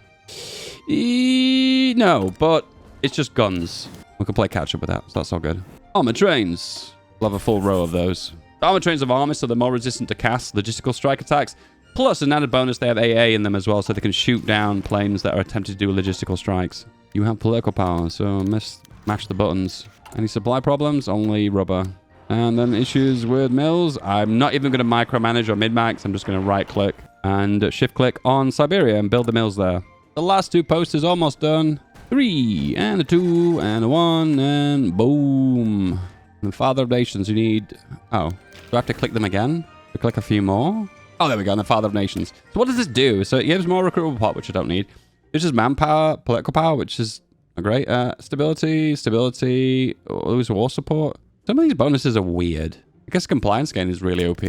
No, but it's just guns. We can play catch-up with that, so that's all good. Armor trains. We'll have a full row of those. Armor trains have armor, so they're more resistant to cast logistical strike attacks. Plus, an added bonus, they have AA in them as well, so they can shoot down planes that are attempting to do logistical strikes. You have political power, so mash the buttons. Any supply problems? Only rubber. And then issues with mills. I'm not even going to micromanage or min-max. I'm just going to right-click and shift-click on Siberia and build the mills there. The last 2 posts is almost done. 3, and a 2, and a 1, and boom. And Father of Nations, you need... Oh, do I have to click them again? To click a few more? Oh, there we go, and the Father of Nations. So what does this do? So it gives more recruitable pot, which I don't need. This is manpower, political power, which is great. Stability, lose war support. Some of these bonuses are weird. I guess compliance gain is really OP.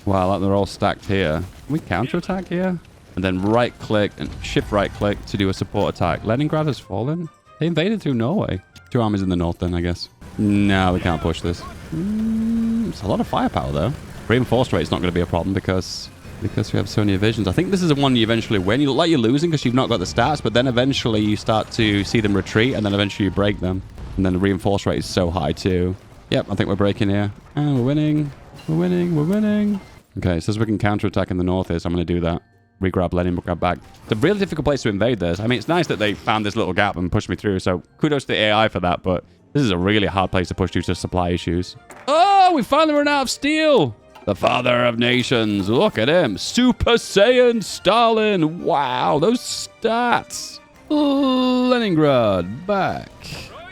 Wow, they're all stacked here. Can we counterattack here? And then right-click and shift-right-click to do a support attack. Leningrad has fallen. They invaded through Norway. 2 armies in the north then, I guess. No, we can't push this. It's a lot of firepower, though. Reinforced rate is not going to be a problem because we have so many divisions. I think this is the one you eventually win. You look like you're losing because you've not got the stats, but then eventually you start to see them retreat, and then eventually you break them. And then the reinforced rate is so high, too. Yep, I think we're breaking here. And we're winning. We're winning. Okay, it says we can counterattack in the north here, so I'm going to do that. Regrab Leningrad back. It's a really difficult place to invade this. I mean, it's nice that they found this little gap and pushed me through, so kudos to the AI for that, but this is a really hard place to push due to supply issues. Oh, we finally run out of steel! The Father of Nations. Look at him. Super Saiyan Stalin. Wow, those stats. Leningrad back.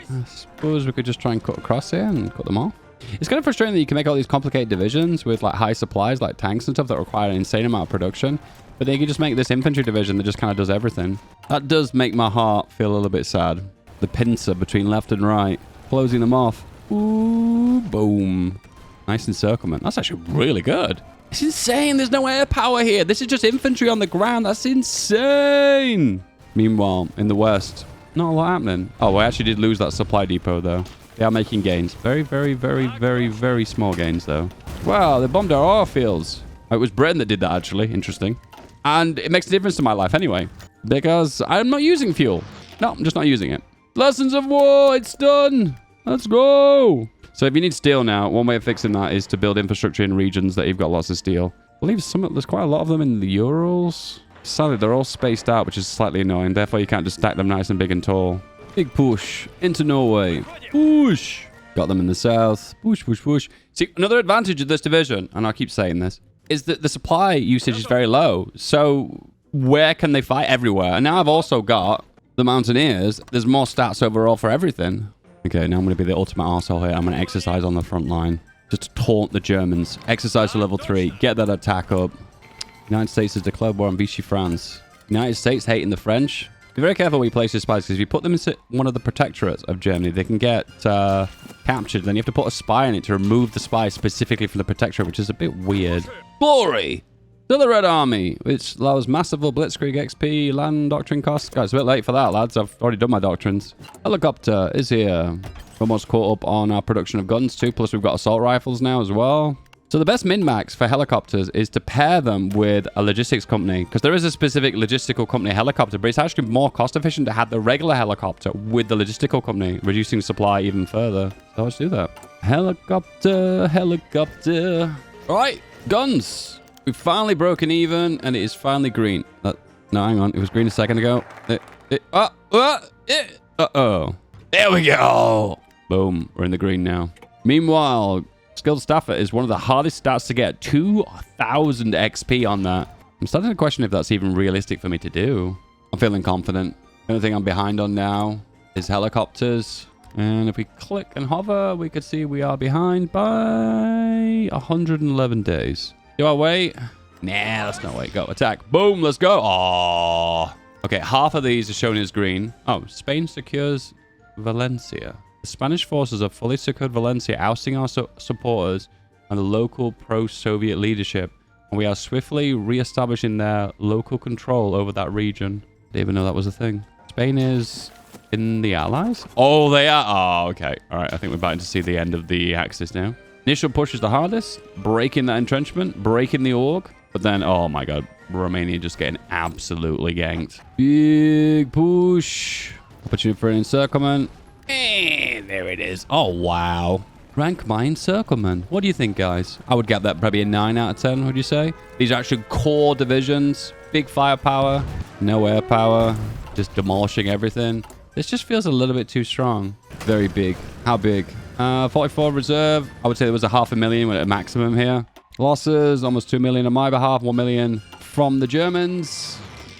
I suppose we could just try and cut across here and cut them all. It's kind of frustrating that you can make all these complicated divisions with like high supplies like tanks and stuff that require an insane amount of production. But then you can just make this infantry division that just kind of does everything. That does make my heart feel a little bit sad. The pincer between left and right. Closing them off. Ooh, boom. Nice encirclement. That's actually really good. It's insane. There's no air power here. This is just infantry on the ground. That's insane. Meanwhile, in the west, not a lot happening. Oh, we actually did lose that supply depot, though. They are making gains. Very, very, very, very, very small gains, though. Wow, they bombed our oil fields. It was Britain that did that, actually. Interesting. And it makes a difference to my life anyway. Because I'm not using fuel. No, I'm just not using it. Lessons of war. It's done. Let's go. So if you need steel now, one way of fixing that is to build infrastructure in regions that you've got lots of steel. I believe there's quite a lot of them in the Urals. Sadly, they're all spaced out, which is slightly annoying. Therefore, you can't just stack them nice and big and tall. Big push into Norway. Push. Got them in the south. Push, push, push. See, another advantage of this division, and I keep saying this, is that the supply usage is very low. So where can they fight? Everywhere. And now I've also got the Mountaineers. There's more stats overall for everything. Okay, now I'm going to be the ultimate arsehole here. I'm going to exercise on the front line. Just to taunt the Germans. Exercise to level 3. Get that attack up. United States has declared war on Vichy France. United States hating the French. Be very careful where you place your spies, because if you put them into one of the protectorates of Germany, they can get captured. Then you have to put a spy in it to remove the spy specifically from the protectorate, which is a bit weird. Glory! To the Red Army, which allows massive blitzkrieg XP, land doctrine costs. Guys, it's a bit late for that, lads. I've already done my doctrines. Helicopter is here. Almost caught up on our production of guns too, plus we've got assault rifles now as well. So the best min-max for helicopters is to pair them with a logistics company, because there is a specific logistical company helicopter, but it's actually more cost efficient to have the regular helicopter with the logistical company, reducing supply even further. So let's do that. Helicopter, helicopter. All right, guns. We've finally broken even, and it is finally green. No, hang on. It was green a second ago. Uh-oh. There we go. Boom. We're in the green now. Meanwhile, skilled staffer is one of the hardest stats to get. 2,000 XP on that. I'm starting to question if that's even realistic for me to do. I'm feeling confident. The only thing I'm behind on now is helicopters. And if we click and hover, we could see we are behind by 111 days. Do I wait? Nah, let's not wait. Go. Attack. Boom. Let's go. Oh. Okay, half of these are shown as green. Oh, Spain secures Valencia. The Spanish forces have fully secured Valencia, ousting our supporters and the local pro-Soviet leadership. And we are swiftly re-establishing their local control over that region. Didn't even know that was a thing. Spain is in the Allies? Oh, they are. Oh, okay. All right. I think we're about to see the end of the Axis now. Initial push is the hardest. Breaking that entrenchment. Breaking the org. But then, oh my god. Romania just getting absolutely ganked. Big push. Opportunity for an encirclement. There it is. Oh, wow. Rank my encirclement. What do you think, guys? I would get that probably a 9 out of 10, would you say? These are actually core divisions. Big firepower. No air power. Just demolishing everything. This just feels a little bit too strong. Very big. How big? 44 reserve. I would say there was a 500,000 at a maximum here. Losses, almost 2 million on my behalf. 1 million from the Germans.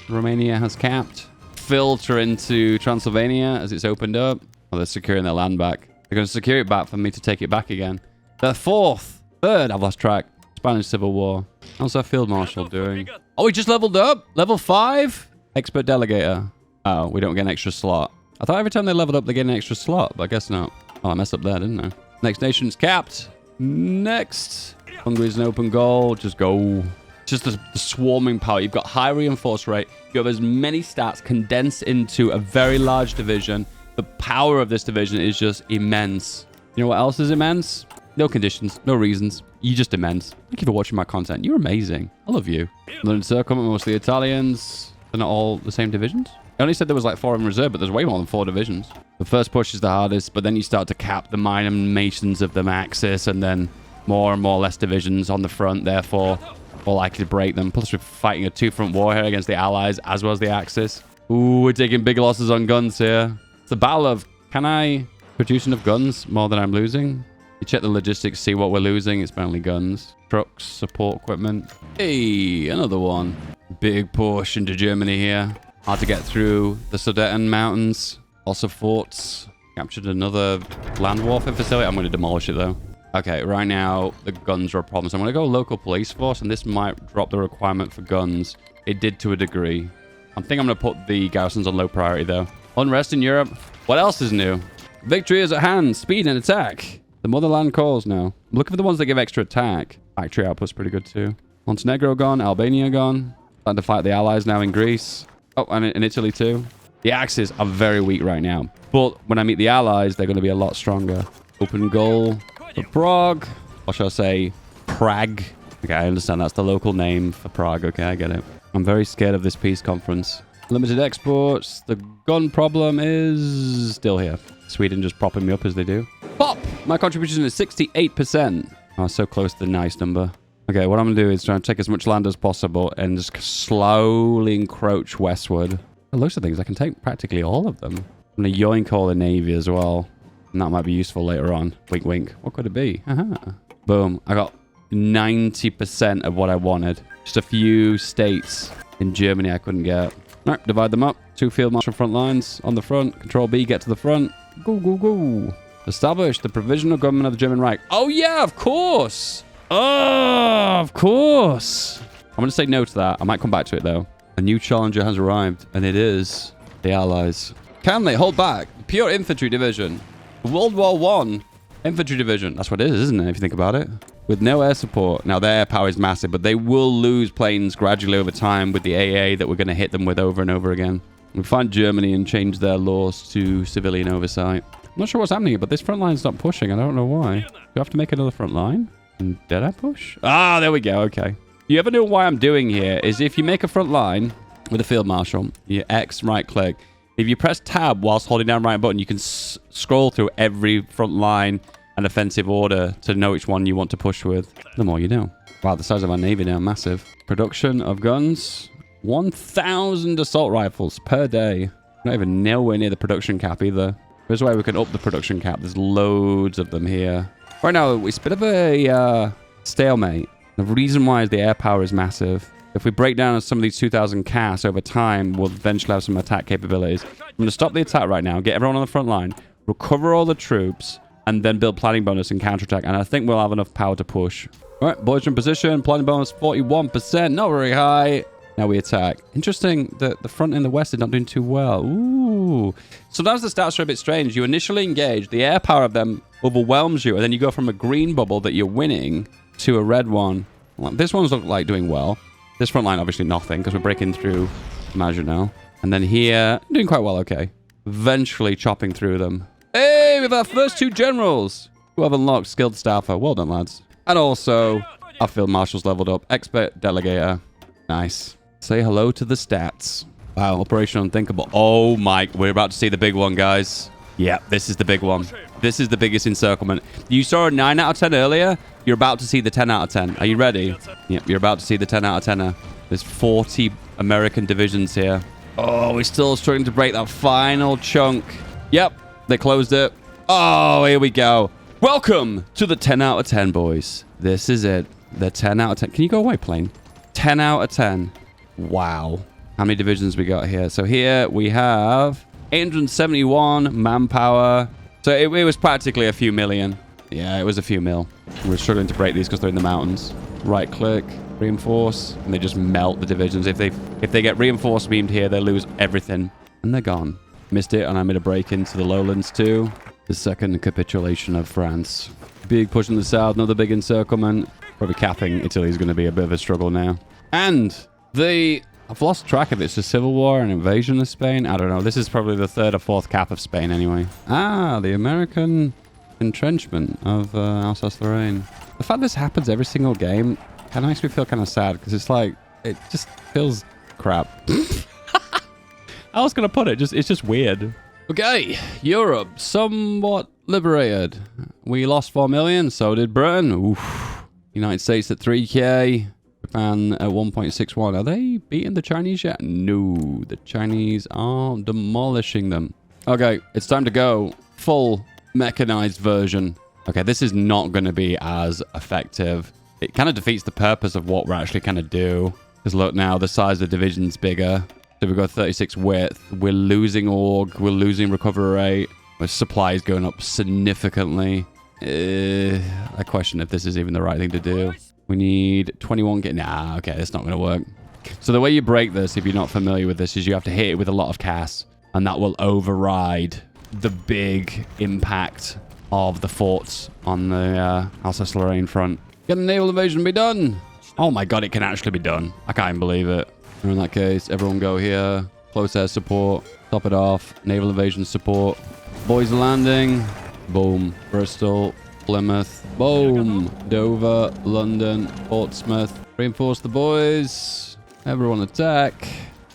Romania has capped. Filter into Transylvania as it's opened up. Oh, they're securing their land back. They're going to secure it back for me to take it back again. The third, I've lost track. Spanish Civil War. How's our Field Marshal doing? Oh, he just leveled up. Level 5. Expert Delegator. Oh, we don't get an extra slot. I thought every time they leveled up, they get an extra slot, but I guess not. Oh, I messed up there, didn't I? Next nation's capped. Next. Hungary's an open goal. Just go. Just the swarming power. You've got high reinforce rate. You have as many stats condensed into a very large division. The power of this division is just immense. You know what else is immense? No conditions, no reasons. You're just immense. Thank you for watching my content. You're amazing. I love you. Another encirclement, mostly Italians. They're not all the same divisions. I only said there was like 4 in reserve, but there's way more than 4 divisions. The first push is the hardest, but then you start to cap the minor masons of the Axis, and then more and more less divisions on the front, therefore more likely to break them. Plus we're fighting a 2-front war here against the Allies as well as the Axis. Ooh, we're taking big losses on guns here. It's the battle of, can I produce enough guns more than I'm losing? You check the logistics, see what we're losing. It's mainly guns, trucks, support equipment. Hey, another one. Big push into Germany here. Hard to get through the Sudeten Mountains. Also forts. Captured another land warfare facility. I'm going to demolish it though. Okay, right now the guns are a problem. So I'm going to go local police force, and this might drop the requirement for guns. It did to a degree. I think I'm going to put the garrisons on low priority though. Unrest in Europe. What else is new? Victory is at hand. Speed and attack. The motherland calls now. I'm looking for the ones that give extra attack. Factory output's pretty good too. Montenegro gone. Albania gone. Starting to fight the allies now in Greece. Oh, and in Italy too. The Axis are very weak right now. But when I meet the allies, they're going to be a lot stronger. Open goal for Prague. Or shall I say Prague? Okay, I understand that's the local name for Prague. Okay, I get it. I'm very scared of this peace conference. Limited exports. The gun problem is still here. Sweden just propping me up as they do. Pop! My contribution is 68%. Oh, so close to the nice number. Okay, what I'm going to do is try and take as much land as possible and just slowly encroach westward. It looks at things. I can take practically all of them. I'm going to yoink all the navy as well. And that might be useful later on. Wink, wink. What could it be? Aha. Boom. I got 90% of what I wanted. Just a few states in Germany I couldn't get. All right, divide them up. 2 field marshal front lines on the front. Control B, get to the front. Go, go, go. Establish the provisional government of the German Reich. Oh, yeah, of course. Oh, of course. I'm going to say no to that. I might come back to it, though. A new challenger has arrived, and it is the Allies. Can they hold back? Pure infantry division. World War I infantry division. That's what it is, isn't it, if you think about it? With no air support. Now, their air power is massive, but they will lose planes gradually over time with the AA that we're going to hit them with over and over again. We find Germany and change their laws to civilian oversight. I'm not sure what's happening here, but this front line's not pushing. I don't know why. Do I have to make another front line? And did I push? Ah, there we go. Okay. You ever know why I'm doing here is if you make a front line with a field marshal, you X right click. If you press tab whilst holding down right button, you can scroll through every front line and offensive order to know which one you want to push with. The more you know. Wow, the size of our navy now, massive. Production of guns. 1,000 assault rifles per day. Not even nowhere near the production cap either. There's a way we can up the production cap. There's loads of them here. Right now, it's a bit of a stalemate. The reason why is the air power is massive. If we break down some of these 2,000 CAS over time, we'll eventually have some attack capabilities. I'm going to stop the attack right now, get everyone on the front line, recover all the troops, and then build planning bonus and counterattack. And I think we'll have enough power to push. All right, boys in position. Planning bonus 41%. Not very high. Now we attack. Interesting that the front and the west is not doing too well. Ooh. Sometimes the stats are a bit strange. You initially engage, the air power of them overwhelms you, and then you go from a green bubble that you're winning to a red one. Well, this one's look like doing well. This front line, obviously nothing, because we're breaking through Maginot. And then here, doing quite well, okay. Eventually chopping through them. Hey, we have our first 2 generals who have unlocked skilled staffer. Well done, lads. And also, our field marshal's leveled up. Expert delegator. Nice. Say hello to the stats. Wow, Operation Unthinkable. Oh my, we're about to see the big one, guys. Yeah, this is the big one. This is the biggest encirclement. You saw a 9 out of 10 earlier. You're about to see the 10 out of 10. Are you ready? Yep, you're about to see the 10 out of 10. There's 40 American divisions here. Oh, we're still struggling to break that final chunk. Yep, they closed it. Oh, here we go. Welcome to the 10 out of 10, boys. This is it. The 10 out of 10. Can you go away, plane? 10 out of 10. Wow. How many divisions we got here? So here we have 871 manpower. So it was practically a few million. Yeah, it was a few mil. We're struggling to break these because they're in the mountains. Right click, reinforce, and they just melt the divisions. If they get reinforced beamed here, they lose everything. And they're gone. Missed it, and I made a break into the lowlands too. The second capitulation of France. Big push in the south, another big encirclement. Probably capping Italy is going to be a bit of a struggle now. And I've lost track of it. It's a civil war and invasion of Spain. I don't know. This is probably the 3rd or 4th cap of Spain anyway. Ah, the American entrenchment of Alsace-Lorraine. The fact this happens every single game kind of makes me feel kind of sad because it's like, it just feels crap. How else can I put it? It's just weird. Okay, Europe, somewhat liberated. We lost 4 million, so did Britain. Oof. United States at 3K. Japan at 1.61. Are they beating the Chinese yet? No, the Chinese are demolishing them. Okay, it's time to go. Full mechanized version. Okay, this is not going to be as effective. It kind of defeats the purpose of what we're actually kind of do. Because look now, the size of the division's bigger. So we've got 36 width. We're losing org. We're losing recovery rate. Our supply is going up significantly. I question if this is even the right thing to do. We need 21... Nah, okay, that's not going to work. So the way you break this, if you're not familiar with this, is you have to hit it with a lot of CAS. And that will override the big impact of the forts on the Alsace-Lorraine front. Can the naval invasion be done? Oh my god, it can actually be done. I can't even believe it. In that case, everyone go here. Close air support. Top it off. Naval invasion support. Boys landing. Boom. Bristol. Plymouth. Boom. Dover. London. Portsmouth. Reinforce the boys. Everyone attack.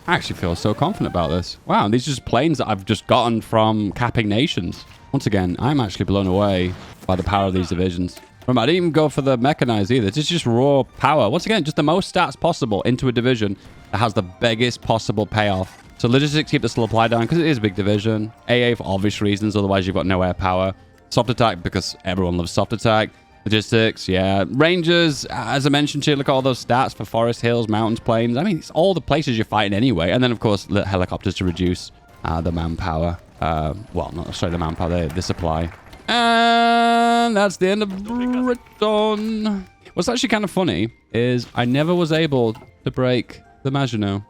I actually feel so confident about this. Wow, these are just planes that I've just gotten from capping nations. Once again, I'm actually blown away by the power of these divisions. Remember, I didn't even go for the mechanized either. This is just raw power. Once again, just the most stats possible into a division that has the biggest possible payoff. So logistics keep the supply down because it is a big division. AA for obvious reasons, otherwise you've got no air power. Soft attack because everyone loves soft attack. Logistics, yeah. Rangers, as I mentioned to you, look at all those stats for forest, hills, mountains, plains. I mean, it's all the places you're fighting anyway. And then, of course, the helicopters to reduce the manpower. Well, not sorry, the manpower, the supply. And that's the end of Britain. What's actually kind of funny is I never was able to break the Maginot.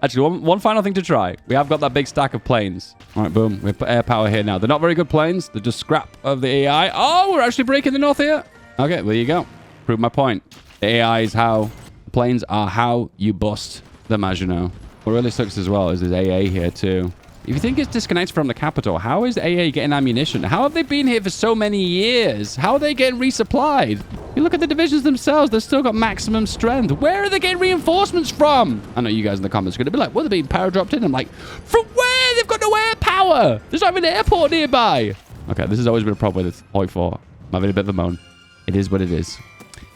Actually, one final thing to try. We have got that big stack of planes. All right, boom. We put air power here now. They're not very good planes. They're just scrap of the AI. Oh, we're actually breaking the north here. Okay, there you go. Prove my point. The AI is how... The planes are how you bust the Maginot. What really sucks as well is there's AA here too. If you think it's disconnected from the capital, how is AA getting ammunition? How have they been here for so many years? How are they getting resupplied? You look at the divisions themselves, they've still got maximum strength. Where are they getting reinforcements from? I know you guys in the comments are going to be like, well, they're being power dropped in. I'm like, from where? They've got no air power. There's not even an airport nearby. Okay, this has always been a problem with Point 4. I'm having a bit of a moan. It is what it is.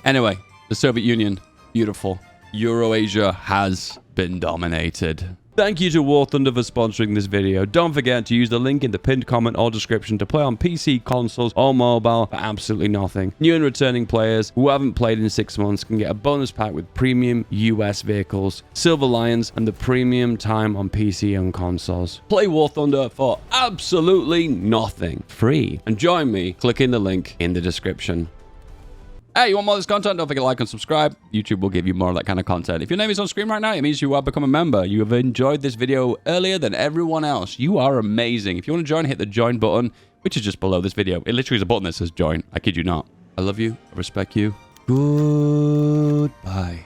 Anyway, the Soviet Union, beautiful. Eurasia has been dominated. Thank you to War Thunder for sponsoring this video. Don't forget to use the link in the pinned comment or description to play on PC, consoles, or mobile for absolutely nothing. New and returning players who haven't played in 6 months can get a bonus pack with premium US vehicles, Silver Lions, and the premium time on PC and consoles. Play War Thunder for absolutely nothing. Free. And join me clicking the link in the description. Hey, you want more of this content? Don't forget to like and subscribe. YouTube will give you more of that kind of content. If your name is on screen right now, it means you have become a member. You have enjoyed this video earlier than everyone else. You are amazing. If you want to join, hit the join button, which is just below this video. It literally is a button that says join. I kid you not. I love you. I respect you. Goodbye.